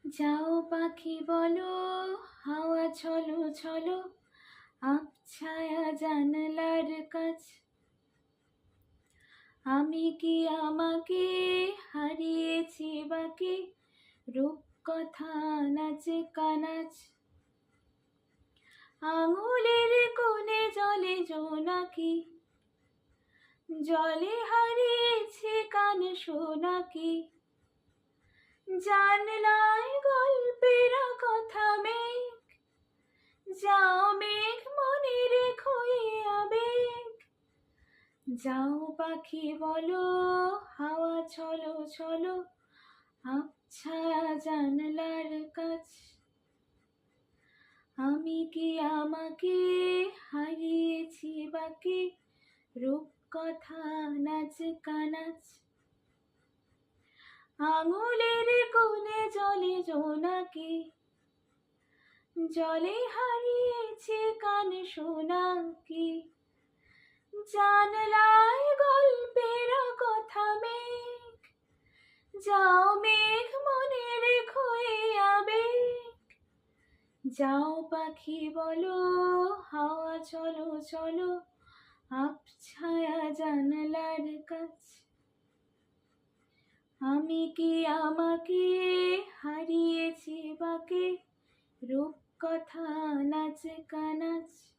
যাও পাখি বলো, হাওয়া ছলো ছলো, আবছায়া জানলার কাছ। আমি কি আমাকে হারিয়েছি বাকি, রূপকথা নাচে কানাচ। আঙুলের কোণে জলে জোনাকি, জলে হারিয়েছে কান শোনাকি। জানলায় গল্পের কথা মেঘ, যাও মেঘ মনে রেখো এ আবেগ। যাও পাখি বলো, হাওয়া ছলো ছলো, আবছায়া জানলার কাছ। আমি কি আমাকে হারিয়েছি বাকি, রূপকথা নাচ কানাচ। আঙুলের কোণে জলে জোনাকি, জলে হারিয়েছে কান শোনাকি। জানলায় গল্পের কথা মেঘ, যাও মেঘ মনে রেখো এ আবেগ। যাও পাখি বলো, হাওয়া চলো চলো, আবছায়া জানলার কাছ। আমি কি আমাকে হারিয়েছি বাকি, রূপকথা নাচ কানাচ।